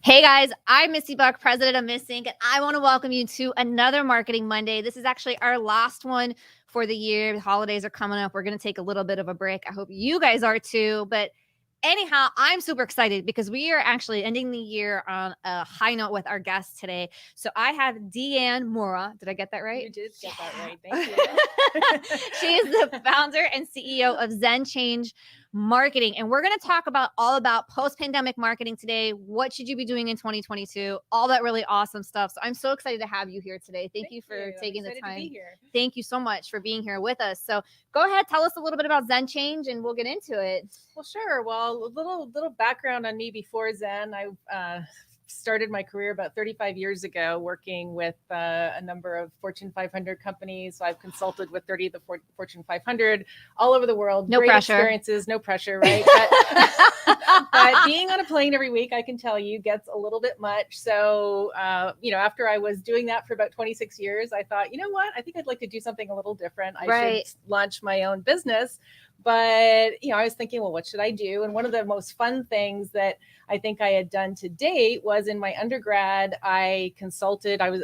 Hey guys, I'm Misty Buck, president of Miss Inc., and I want to welcome you to another Marketing Monday. This is actually our last one for the year. The holidays are coming up. We're going to take a little bit of a break. I hope you guys are too. But anyhow, I'm super excited because we are actually ending the year on a high note with our guest today. So I have Diane Moura. Did I get that right? You did get that right. Thank you. She is the founder and CEO of ZenChange Marketing. And we're going to talk all about post-pandemic marketing today. What should you be doing in 2022? All that really awesome stuff. So I'm so excited to have you here today. Thank you for taking the time. To be here. Thank you so much for being here with us. So go ahead, tell us a little bit about ZenChange and we'll get into it. Well, sure. Well, a little background on me before Zen. I started my career about 35 years ago working with a number of Fortune 500 companies. So I've consulted with 30 of the Fortune 500 all over the world. No Great pressure. Experiences, no pressure, right? But being on a plane every week, I can tell you, gets a little bit much. So, after I was doing that for about 26 years, I thought, you know what? I think I'd like to do something a little different. I should launch my own business. But, I was thinking, well, what should I do? And one of the most fun things that I think I had done to date was in my undergrad, I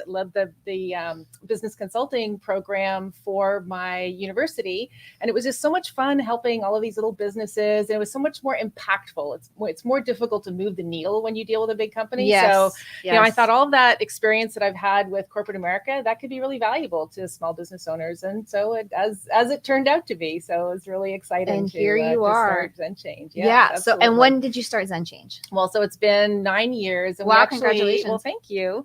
led the business consulting program for my university. And it was just so much fun helping all of these little businesses. And it was so much more impactful. It's more difficult to move the needle when you deal with a big company. Yes. So, I thought all of that experience that I've had with corporate America, that could be really valuable to small business owners. And so as it turned out to be, so it was really exciting. And here you are. Start ZenChange. Yeah. So, and when did you start ZenChange? Well, so it's been 9 years. And wow, congratulations. Well, thank you.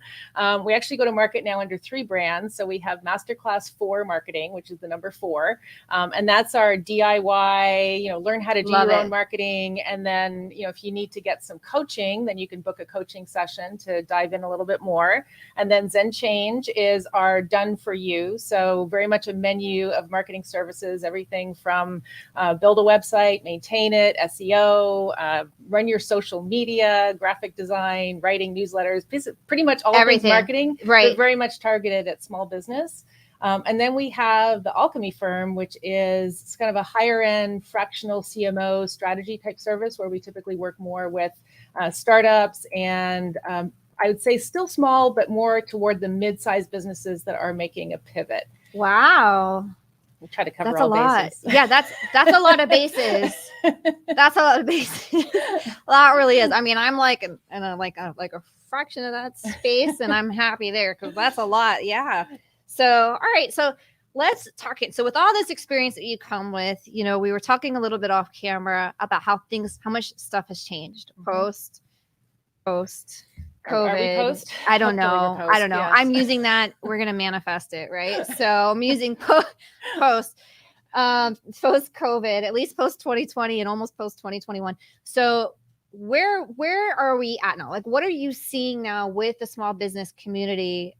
We actually go to market now under 3 brands. So we have Masterclass 4 Marketing, which is the number 4. And that's our DIY, learn how to do your own marketing. And then, if you need to get some coaching, then you can book a coaching session to dive in a little bit more. And then ZenChange is our done for you. So very much a menu of marketing services, everything from build a website, maintain it, SEO, run your social media, graphic design, writing newsletters, pretty much all things marketing, but very much targeted at small business. And then we have the Alchemy Firm, which is kind of a higher end fractional CMO strategy type service where we typically work more with startups and I would say still small, but more toward the mid-sized businesses that are making a pivot. Wow. We try to cover that's all a lot. bases. Yeah, that's a lot of bases. That's a lot of bases. That really is. I mean, I'm like a fraction of that space, and I'm happy there because that's a lot. Yeah. So, all right. So let's talk it. So with all this experience that you come with, we were talking a little bit off camera about how much stuff has changed post COVID. I don't know. Yes. I'm using that. We're going to manifest it, right? So I'm using post COVID, at least post 2020 and almost post 2021. So where are we at now? Like, what are you seeing now with the small business community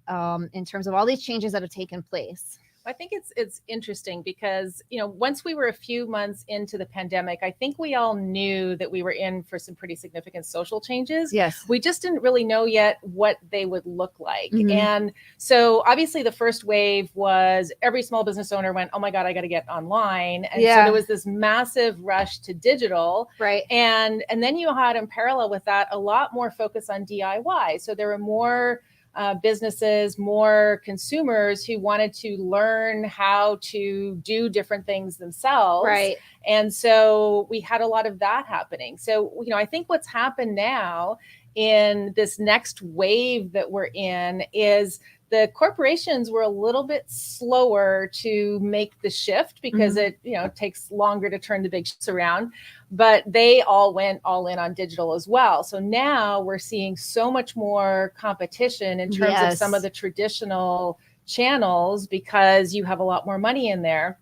in terms of all these changes that have taken place? I think it's interesting because, once we were a few months into the pandemic, I think we all knew that we were in for some pretty significant social changes. Yes. We just didn't really know yet what they would look like. Mm-hmm. And so obviously the first wave was every small business owner went, oh my God, I got to get online. And so there was this massive rush to digital. Right. And then you had in parallel with that, a lot more focus on DIY. So there were more businesses, more consumers who wanted to learn how to do different things themselves. Right. And so we had a lot of that happening. So, I think what's happened now in this next wave that we're in is the corporations were a little bit slower to make the shift because it takes longer to turn the big ships around, but they all went all in on digital as well. So now we're seeing so much more competition in terms of some of the traditional channels because you have a lot more money in there.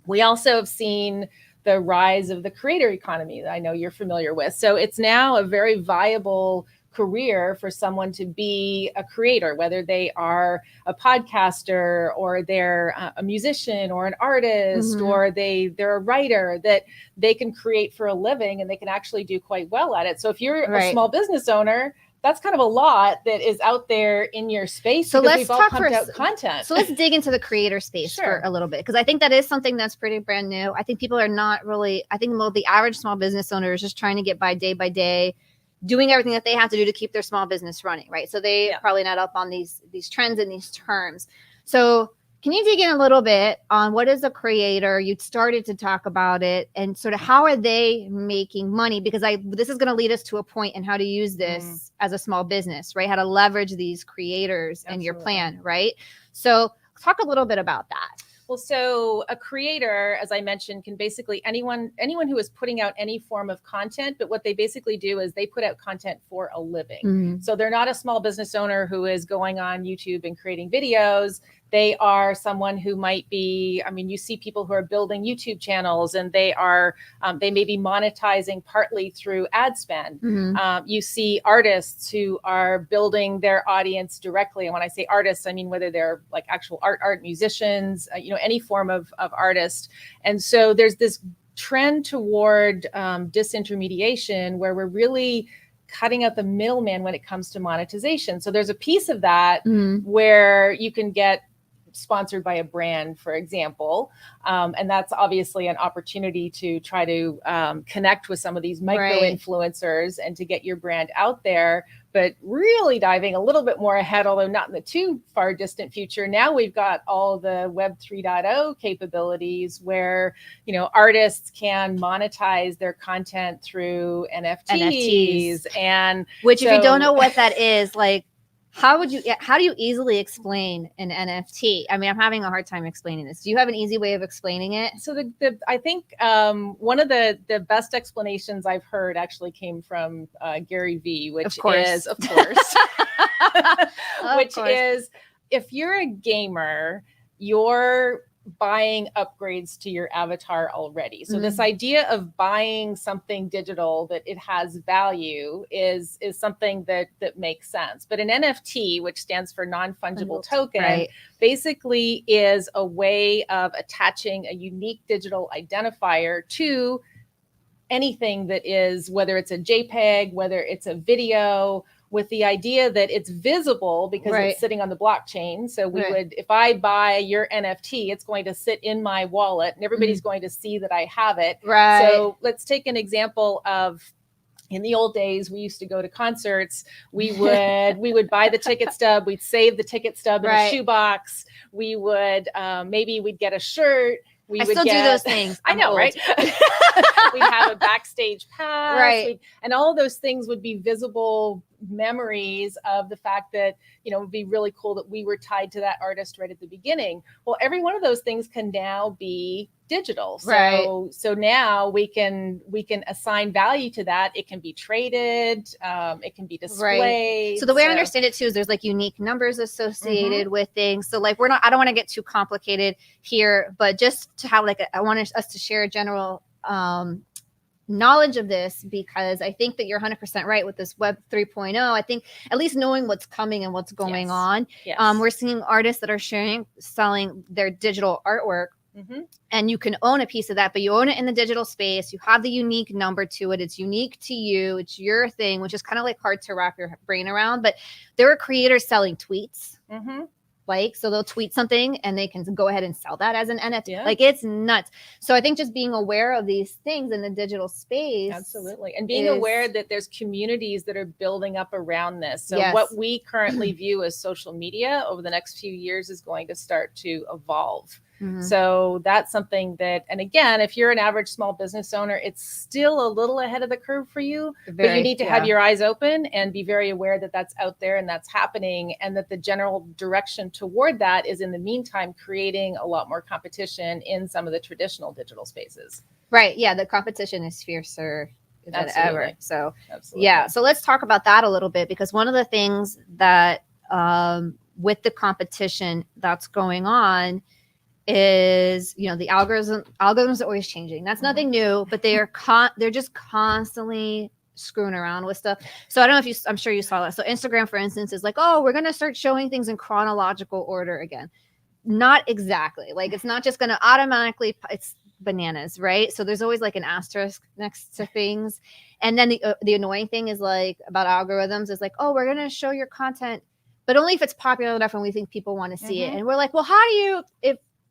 We also have seen the rise of the creator economy that I know you're familiar with. So it's now a very viable career for someone to be a creator, whether they are a podcaster or they're a musician or an artist or they're a writer, that they can create for a living and they can actually do quite well at it. So if you're a small business owner, that's kind of a lot that is out there in your space. So let's talk about content. So let's dig into the creator space for a little bit, because I think that is something that's pretty brand new. I think people are not really, the average small business owner is just trying to get by day, doing everything that they have to do to keep their small business running, right? So they Yeah. probably not up on these trends and these terms. So can you dig in a little bit on what is a creator? You started to talk about it, and sort of how are they making money? Because this is going to lead us to a point in how to use this as a small business, right? How to leverage these creators in your plan, right? So talk a little bit about that. Well, so a creator, as I mentioned, can basically anyone who is putting out any form of content, but what they basically do is they put out content for a living. Mm-hmm. So they're not a small business owner who is going on YouTube and creating videos. They are someone who might be, I mean, you see people who are building YouTube channels, and they may be monetizing partly through ad spend. Mm-hmm. You see artists who are building their audience directly. And when I say artists, I mean whether they're like actual art musicians, any form of artist. And so there's this trend toward disintermediation where we're really cutting out the middleman when it comes to monetization. So there's a piece of that where you can get sponsored by a brand, for example. And that's obviously an opportunity to try to connect with some of these micro influencers and to get your brand out there. But really diving a little bit more ahead, although not in the too far distant future, now we've got all the Web 3.0 capabilities where, artists can monetize their content through NFTs. And which, if you don't know what that is, like, how do you easily explain an NFT? I mean, I'm having a hard time explaining this. Do you have an easy way of explaining it? So I think one of the best explanations I've heard actually came from Gary Vee, which is, of course, is if you're a gamer, you're buying upgrades to your avatar already. So this idea of buying something digital that it has value is something that makes sense. But an NFT, which stands for non-fungible token, basically is a way of attaching a unique digital identifier to anything that is, whether it's a JPEG, whether it's a video, with the idea that it's visible because it's sitting on the blockchain. So we would, if I buy your NFT, it's going to sit in my wallet and everybody's going to see that I have it. So let's take an example of, in the old days, we used to go to concerts. We would buy the ticket stub. We'd save the ticket stub in a shoebox. We would, maybe we'd get a shirt. I still do those things. I know, right? We'd have a backstage pass. And all of those things would be visible memories of the fact that, it would be really cool that we were tied to that artist right at the beginning. Well, every one of those things can now be digital. So now we can assign value to that. It can be traded. It can be displayed. So the way I understand it too is there's like unique numbers associated with things. So like I don't want to get too complicated here, but just to have I want us to share a general knowledge of this, because I think that you're 100% right with this Web 3.0. I think at least knowing what's coming and what's going on, we're seeing artists that are selling their digital artwork. And you can own a piece of that, but you own it in the digital space. You have the unique number to it. It's unique to you. It's your thing, which is kind of like hard to wrap your brain around. But there are creators selling tweets. So they'll tweet something and they can go ahead and sell that as an NFT. Like, it's nuts. So I think just being aware of these things in the digital space. Absolutely. And being aware that there's communities that are building up around this. So what we currently view as social media over the next few years is going to start to evolve. So that's something that, and again, if you're an average small business owner, it's still a little ahead of the curve for you, but you need to have your eyes open and be very aware that that's out there and that's happening, and that the general direction toward that is, in the meantime, creating a lot more competition in some of the traditional digital spaces. Yeah. The competition is fiercer than ever. So so let's talk about that a little bit, because one of the things that with the competition that's going on is, the algorithms are always changing. That's nothing new, but they're just constantly screwing around with stuff. So I don't know if I'm sure you saw that. So Instagram, for instance, is like, oh, we're going to start showing things in chronological order again. Not exactly. Like, it's not just going to automatically, it's bananas, right? So there's always like an asterisk next to things. And then the annoying thing is like about algorithms is like, oh, we're going to show your content, but only if it's popular enough and we think people want to see it. And we're like, well, how do you,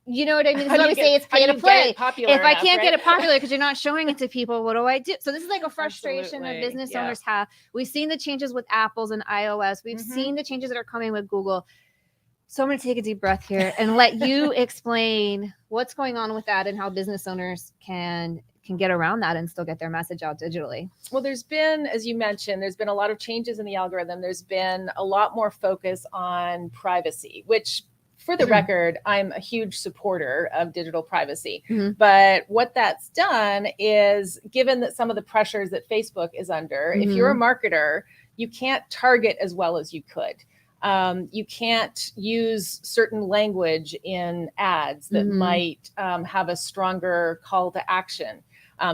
You know what I mean? How So do we you say get- it's how do pay to you get play. it popular If I enough, can't get right? it popular because you're not showing it to people, what do I do? So this is like a frustration that Absolutely. business Yeah. owners have. We've seen the changes with Apple's and iOS. We've seen the changes that are coming with Google. So I'm going to take a deep breath here and let you explain what's going on with that and how business owners can get around that and still get their message out digitally. Well, there's been, as you mentioned, there's been a lot of changes in the algorithm. There's been a lot more focus on privacy, which, for the record, I'm a huge supporter of digital privacy. But what that's done is, given that some of the pressures that Facebook is under, if you're a marketer, you can't target as well as you could. You can't use certain language in ads that might have a stronger call to action.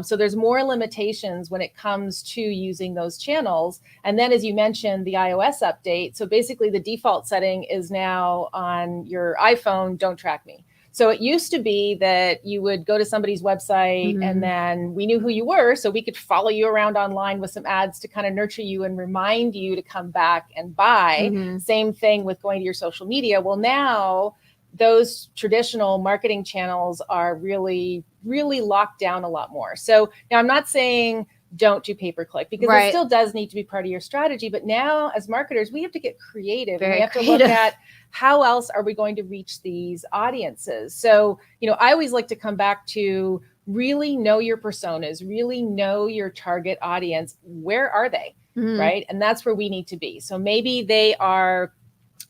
So there's more limitations when it comes to using those channels. And then, as you mentioned, the iOS update. So basically the default setting is now on your iPhone, don't track me. So it used to be that you would go to somebody's website and then we knew who you were, so we could follow you around online with some ads to kind of nurture you and remind you to come back and buy. Same thing with going to your social media. Well, now those traditional marketing channels are really, really locked down a lot more. So now I'm not saying don't do pay-per-click, because it still does need to be part of your strategy. But now as marketers, we have to get creative. We have to look at how else are we going to reach these audiences. So, I always like to come back to really know your personas, really know your target audience. Where are they? Right? And that's where we need to be. So maybe they are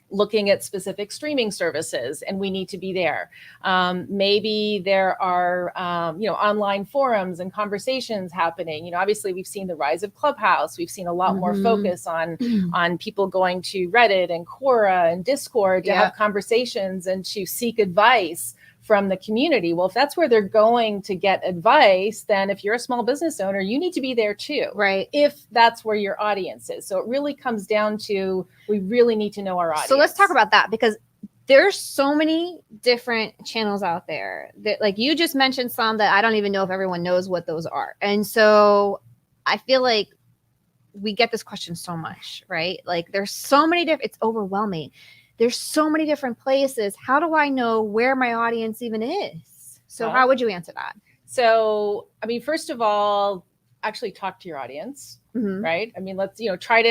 looking at specific streaming services and we need to be there. Maybe there are, online forums and conversations happening. Obviously we've seen the rise of Clubhouse. We've seen a lot more focus on people going to Reddit and Quora and Discord to have conversations and to seek advice from the community. Well, if that's where they're going to get advice, then if you're a small business owner, you need to be there too. Right. If that's where your audience is. So it really comes down to, we really need to know our audience. So let's talk about that, because there's so many different channels out there that, like you just mentioned some that I don't even know if everyone knows what those are. And so I feel like we get this question so much, right? Like there's so many different, it's overwhelming. There's so many different places. How do I know where my audience even is? So how would you answer that? So, first of all, actually talk to your audience, right? Let's, try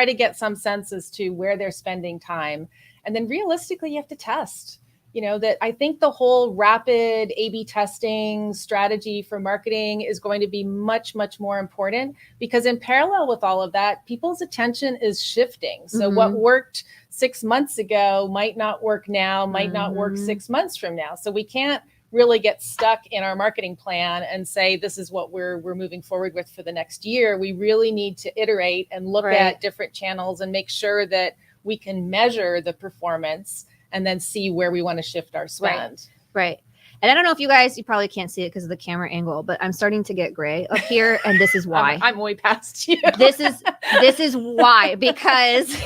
to get some sense as to where they're spending time. And then realistically, you have to test. That I think the whole rapid A/B testing strategy for marketing is going to be much, much more important, because in parallel with all of that, people's attention is shifting. So what worked 6 months ago might not work now, might not work 6 months from now. So we can't really get stuck in our marketing plan and say, this is what we're moving forward with for the next year. We really need to iterate and look at different channels and make sure that we can measure the performance and then see where we want to shift our spend. Right. And I don't know if you probably can't see it because of the camera angle, but I'm starting to get gray up here. And this is why. I'm way past you. This is why, because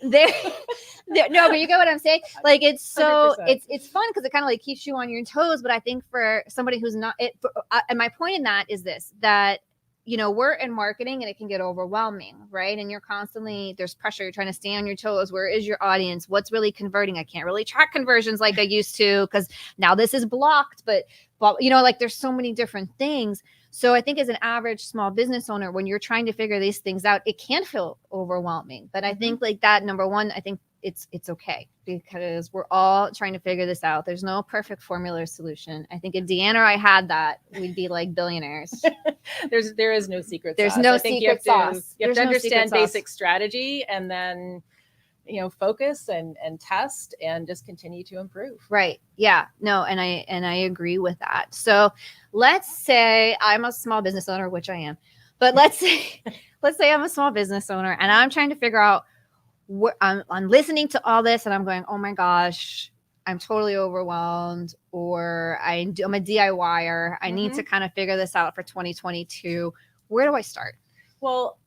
no, but you get what I'm saying? Like, it's so 100%. It's fun because it kind of like keeps you on your toes. But I think for somebody who's not and my point in that is this, that we're in marketing and it can get overwhelming, right? And you're constantly, there's pressure. You're trying to stay on your toes. Where is your audience? What's really converting? I can't really track conversions like I used to, because now this is blocked, but like there's so many different things. So I think as an average small business owner, when you're trying to figure these things out, it can feel overwhelming. But I think like that, number one, I think it's okay, because we're all trying to figure this out. There's no perfect formula or solution. I think if Deanna or I had that, we'd be like billionaires. There is no secret There's sauce. no secret sauce. You have to understand basic strategy and then, focus and test and just continue to improve. Right. Yeah. No. And I agree with that. So let's say I'm a small business owner, which I am, but let's say I'm a small business owner and I'm trying to figure out I'm listening to all this and I'm going, oh my gosh, I'm totally overwhelmed, or I'm a DIYer. I need to kind of figure this out for 2022. Where do I start? Well,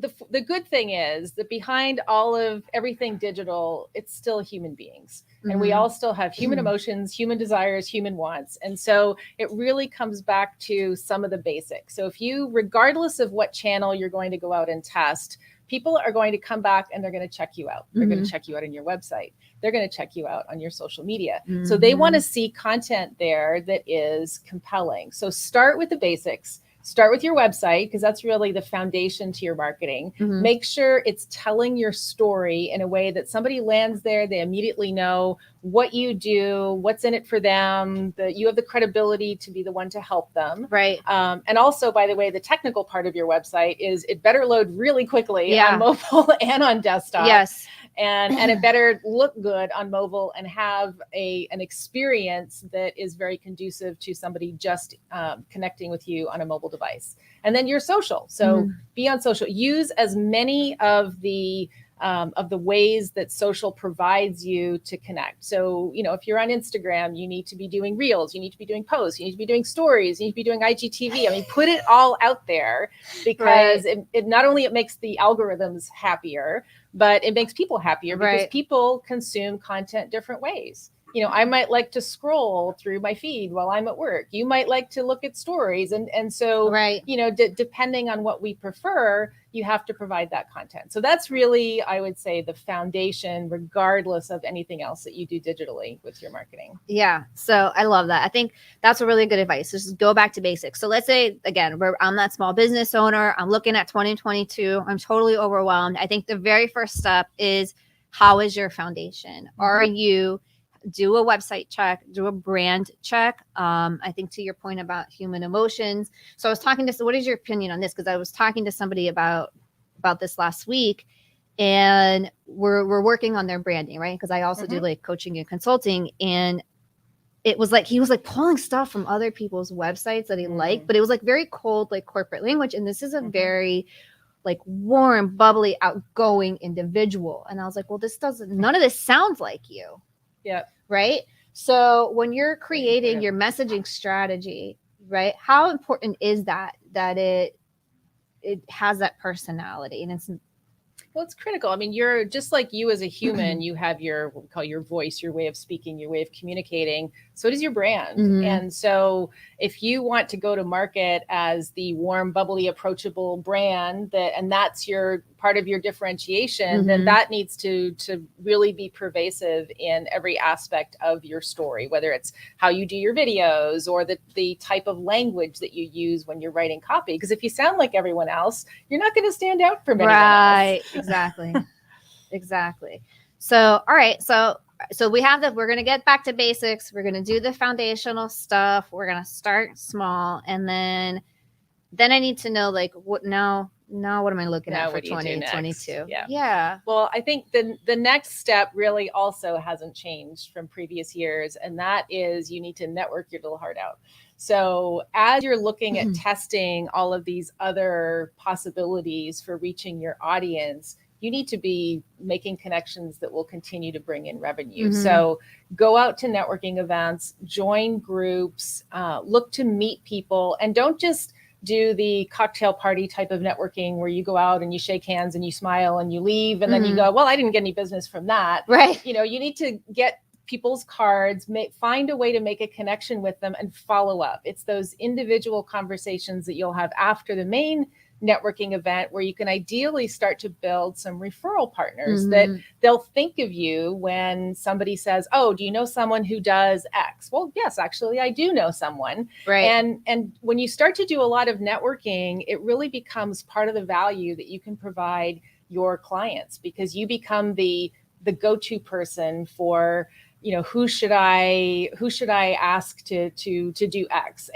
the good thing is that behind all of everything digital, it's still human beings. And we all still have human emotions, human desires, human wants. And so it really comes back to some of the basics. So if you, regardless of what channel you're going to go out and test, people are going to come back and they're going to check you out. They're going to check you out on your website. They're going to check you out on your social media. So they want to see content there that is compelling. So start with the basics. Start with your website, because that's really the foundation to your marketing. Make sure it's telling your story in a way that somebody lands there, they immediately know what you do, what's in it for them, that you have the credibility to be the one to help them. Right. And also, by the way, the technical part of your website is it better load really quickly on mobile and on desktop. Yes. And it better look good on mobile and have an experience that is very conducive to somebody just connecting with you on a mobile device. And then your social. So be on social. Use as many of the ways that social provides you to connect. So, if you're on Instagram, you need to be doing reels, you need to be doing posts, you need to be doing stories, you need to be doing IGTV. I mean, put it all out there, because it not only it makes the algorithms happier, but it makes people happier, because people consume content different ways. I might like to scroll through my feed while I'm at work. You might like to look at stories. And so, depending on what we prefer, you have to provide that content. So that's really, I would say, the foundation, regardless of anything else that you do digitally with your marketing. Yeah. So I love that. I think that's a really good advice. Just go back to basics. So let's say, again, I'm that small business owner. I'm looking at 2022. I'm totally overwhelmed. I think the very first step is, how is your foundation? Are you do a website check, do a brand check. I think to your point about human emotions. So I was talking to, what is your opinion on this? Because I was talking to somebody about this last week, and we're working on their branding, right? Because I also do like coaching and consulting, and it was like, he was like pulling stuff from other people's websites that he liked, but it was like very cold, like corporate language. And this is a very like warm, bubbly, outgoing individual. And I was like, well, none of this sounds like you. Yeah. Right. So when you're creating your messaging strategy, right, how important is that it has that personality? And it's critical. I mean, you're just like you as a human, you have what we call your voice, your way of speaking, your way of communicating. So does your brand. And so if you want to go to market as the warm, bubbly, approachable brand, and that's your part of your differentiation, then that needs to really be pervasive in every aspect of your story, whether it's how you do your videos or the type of language that you use when you're writing copy. Because if you sound like everyone else, you're not going to stand out from anyone else. Exactly. Exactly. So, all right. So we have we're going to get back to basics. We're going to do the foundational stuff. We're going to start small. And then I need to know, like, what now what am I looking at for 2022? Yeah. Well, I think the next step really also hasn't changed from previous years. And that is, you need to network your little heart out. So as you're looking at testing all of these other possibilities for reaching your audience, you need to be making connections that will continue to bring in revenue. So go out to networking events, join groups, look to meet people, and don't just do the cocktail party type of networking where you go out and you shake hands and you smile and you leave. And then you go, well, I didn't get any business from that. Right. You need to get people's cards, find a way to make a connection with them and follow up. It's those individual conversations that you'll have after the main networking event where you can ideally start to build some referral partners that they'll think of you when somebody says, oh, do you know someone who does X? Well, yes, actually, I do know someone. Right. And when you start to do a lot of networking, it really becomes part of the value that you can provide your clients, because you become the go-to person for, who should I ask to do X?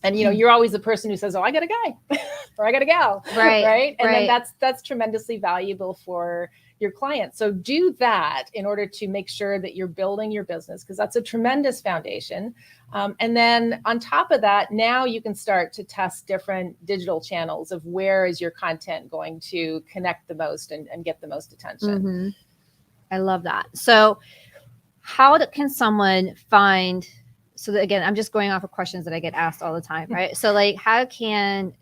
And you're always the person who says, oh, I got a guy or I got a gal. Right. And then that's tremendously valuable for your clients. So do that in order to make sure that you're building your business, because that's a tremendous foundation. And then on top of that, now you can start to test different digital channels of where is your content going to connect the most and get the most attention. I love that. So how can someone find... So again, I'm just going off of questions that I get asked all the time, right? So like, how can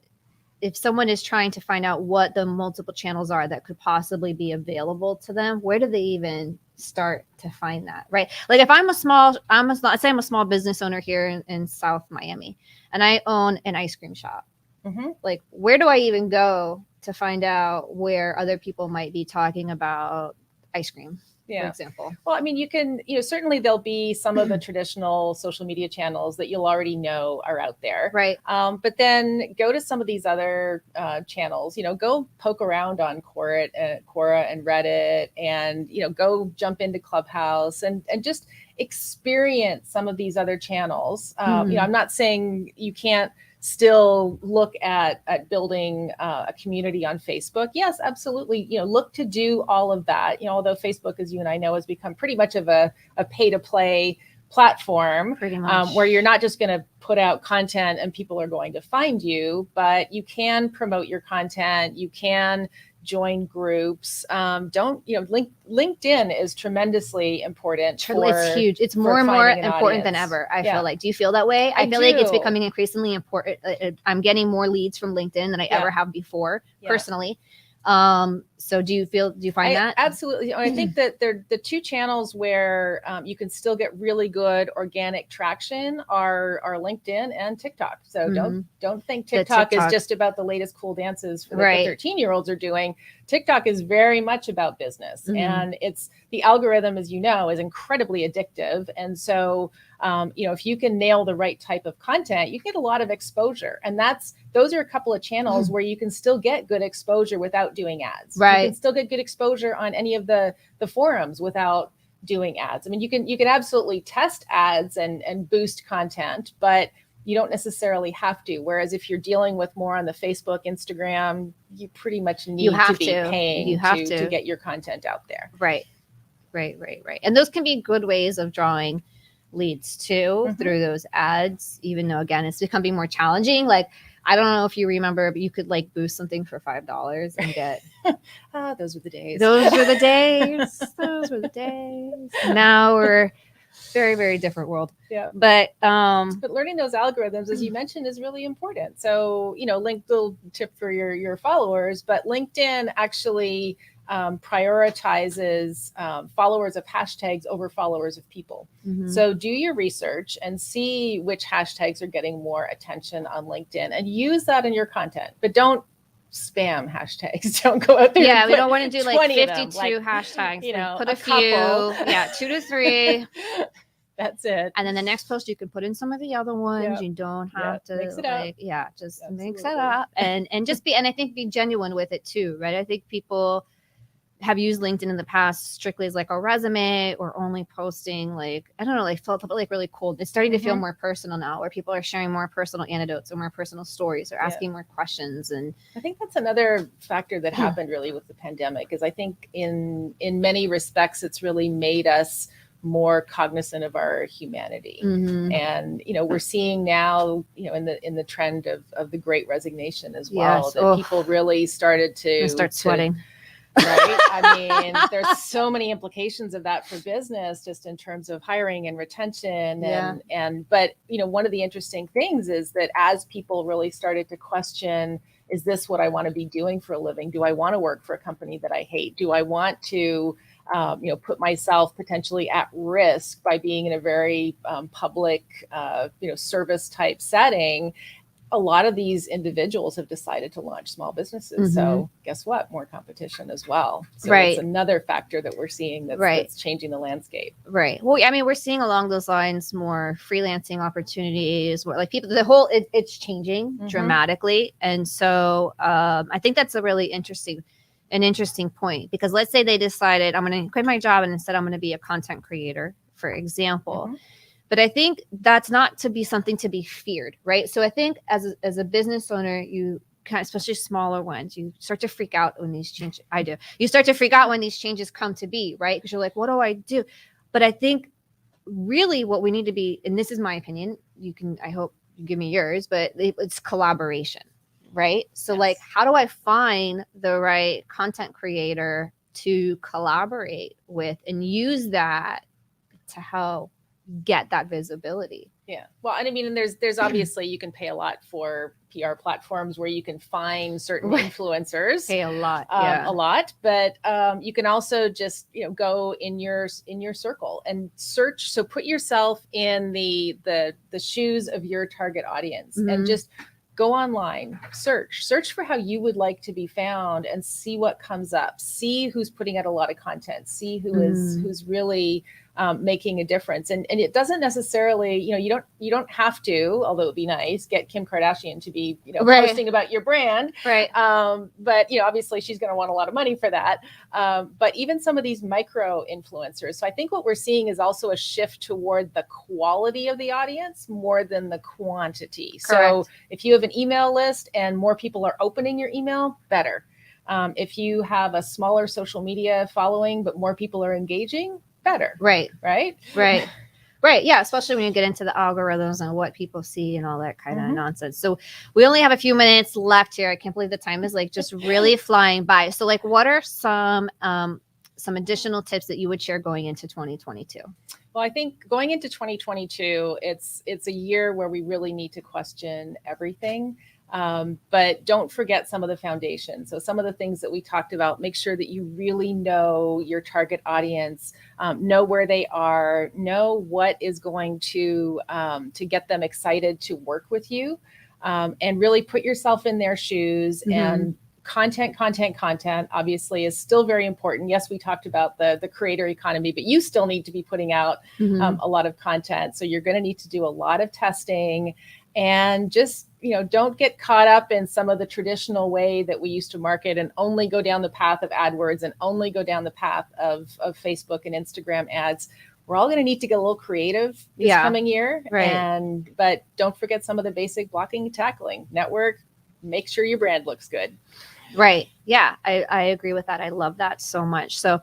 if someone is trying to find out what the multiple channels are that could possibly be available to them, where do they even start to find that, right? Like if let's say I'm a small business owner here in South Miami and I own an ice cream shop. Like, where do I even go to find out where other people might be talking about ice cream, for example? Well, I mean, you can, certainly there'll be some of the traditional social media channels that you'll already know are out there. Right. But then go to some of these other channels, go poke around on Quora and Reddit, and, go jump into Clubhouse and just experience some of these other channels. I'm not saying you can't still look at building a community on Facebook. Yes, absolutely. Look to do all of that. Although Facebook, as you and I know, has become pretty much of a pay to play platform, pretty much. Where you're not just going to put out content and people are going to find you, but you can promote your content. You can join groups. LinkedIn is tremendously important. It's huge. It's more and more important than ever. I feel like. Do you feel that way? I feel like it's becoming increasingly important. I'm getting more leads from LinkedIn than I ever have before, personally. So do you find that? Absolutely. I think that they're the two channels where you can still get really good organic traction are LinkedIn and TikTok. So don't think TikTok is just about the latest cool dances that the 13-year-olds are doing. TikTok is very much about business, and the algorithm, as you know, is incredibly addictive. And so, if you can nail the right type of content, you get a lot of exposure. And those are a couple of channels where you can still get good exposure without doing ads. Right. You can still get good exposure on any of the forums without doing ads. I mean, you can absolutely test ads and boost content, but you don't necessarily have to. Whereas if you're dealing with more on the Facebook, Instagram, you pretty much need to be paying to get your content out there. Right. And those can be good ways of drawing leads too, through those ads, even though, again, it's becoming more challenging. Like, I don't know if you remember, but you could like boost something for $5 and get those were the days. Those were the days. Now we're very, very different world. Yeah. But learning those algorithms, as you mentioned, is really important. So, little tip for your followers, but LinkedIn actually prioritizes followers of hashtags over followers of people. So do your research and see which hashtags are getting more attention on LinkedIn and use that in your content, but don't spam hashtags. Don't go out there. Yeah, we don't want to do like 52 hashtags. Put a few, 2 to 3. That's it. And then the next post, you can put in some of the other ones. Yep. You don't have to mix it up. Just mix it up and just and I think be genuine with it too, right? I think people have used LinkedIn in the past strictly as like a resume or only posting felt like really cool. It's starting to feel more personal now, where people are sharing more personal anecdotes or more personal stories or asking more questions. And I think that's another factor that happened really with the pandemic, is I think in many respects, it's really made us more cognizant of our humanity. And, we're seeing now, in the trend of the Great Resignation as well, that people really started to start sweating. Right. I mean, there's so many implications of that for business, just in terms of hiring and retention. But one of the interesting things is that as people really started to question, is this what I want to be doing for a living? Do I want to work for a company that I hate? Do I want to, put myself potentially at risk by being in a very public, service type setting? A lot of these individuals have decided to launch small businesses. So guess what? More competition as well. So it's another factor that we're seeing that's changing the landscape. Right. Well, I mean, we're seeing along those lines more freelancing opportunities, more like people, it's changing dramatically. And so I think that's a really interesting point, because let's say they decided, I'm going to quit my job and instead I'm going to be a content creator, for example. But I think that's not to be something to be feared, right? So I think as a business owner, you kind of, especially smaller ones, you start to freak out when these changes. I do. You start to freak out when these changes come to be, right? Because you're like, what do I do? But I think really what we need to be, and this is my opinion, I hope you give me yours, but it's collaboration, right? So like, how do I find the right content creator to collaborate with and use that to help get that visibility? Yeah. Well, and I mean, and there's obviously you can pay a lot for PR platforms where you can find certain influencers. Pay a lot. Yeah. A lot, but you can also just, go in your circle and search. So put yourself in the shoes of your target audience and just go online, search for how you would like to be found and see what comes up. See who's putting out a lot of content. See who's really making a difference. And it doesn't necessarily, you don't have to, although it'd be nice, get Kim Kardashian to be, posting about your brand. Right. But obviously she's going to want a lot of money for that. But even some of these micro influencers. So I think what we're seeing is also a shift toward the quality of the audience more than the quantity. Correct. So if you have an email list and more people are opening your email, better. If you have a smaller social media following, but more people are engaging, better. Right. Yeah. Especially when you get into the algorithms and what people see and all that kind of nonsense. So we only have a few minutes left here. I can't believe the time is like just really flying by. So like, what are some additional tips that you would share going into 2022? Well, I think going into 2022, it's a year where we really need to question everything. But don't forget some of the foundation. So some of the things that we talked about, make sure that you really know your target audience, know where they are, know what is going to get them excited to work with you, and really put yourself in their shoes. And content obviously is still very important. Yes, we talked about the creator economy, but you still need to be putting out a lot of content. So you're going to need to do a lot of testing and just, don't get caught up in some of the traditional way that we used to market and only go down the path of AdWords and only go down the path of Facebook and Instagram ads. We're all going to need to get a little creative this coming year. Right. But don't forget some of the basic blocking and tackling. Network, make sure your brand looks good. Right. Yeah, I agree with that. I love that so much. So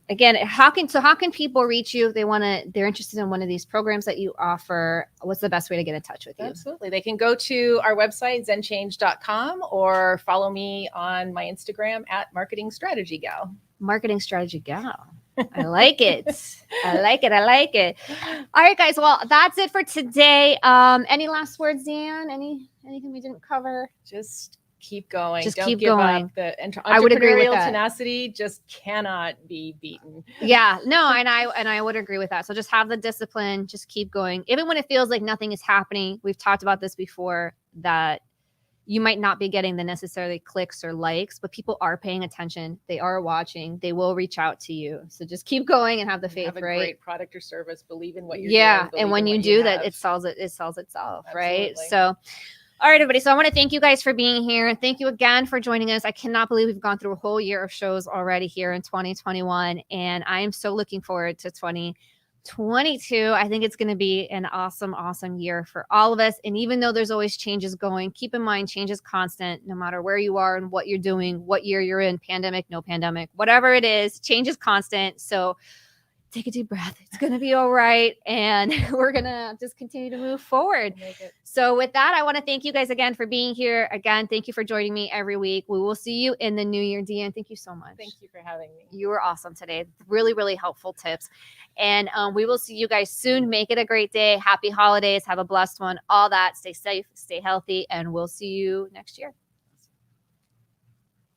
again, how can people reach you if they're interested in one of these programs that you offer? What's the best way to get in touch with you? Absolutely. They can go to our website, zenchange.com, or follow me on my Instagram at Marketing Strategy Gal. Marketing Strategy Gal. I like it. I like it. All right, guys. Well, that's it for today. Any last words, Dan? Anything we didn't cover? Just keep going. Don't give going. up. The I would agree with that. Tenacity just cannot be beaten. Yeah, no, and I would agree with that. So just have the discipline, just keep going. Even when it feels like nothing is happening. We've talked about this before, that you might not be getting the necessarily clicks or likes, but people are paying attention. They are watching. They will reach out to you. So just keep going and have the faith, have a right? Great product or service. Believe in what you're doing. Yeah, and when you do that, it sells itself, Absolutely. Right? So all right, everybody. So I want to thank you guys for being here. Thank you again for joining us. I cannot believe we've gone through a whole year of shows already here in 2021. And I am so looking forward to 2022. I think it's going to be an awesome, awesome year for all of us. And even though there's always changes going, keep in mind, change is constant, no matter where you are and what you're doing, what year you're in, pandemic, no pandemic, whatever it is, change is constant. So take a deep breath. It's going to be all right. And we're going to just continue to move forward. So with that, I want to thank you guys again for being here. Again, thank you for joining me every week. We will see you in the new year. Diane, thank you so much. Thank you for having me. You were awesome today. Really, really helpful tips. And we will see you guys soon. Make it a great day. Happy holidays. Have a blessed one. All that. Stay safe, stay healthy, and we'll see you next year.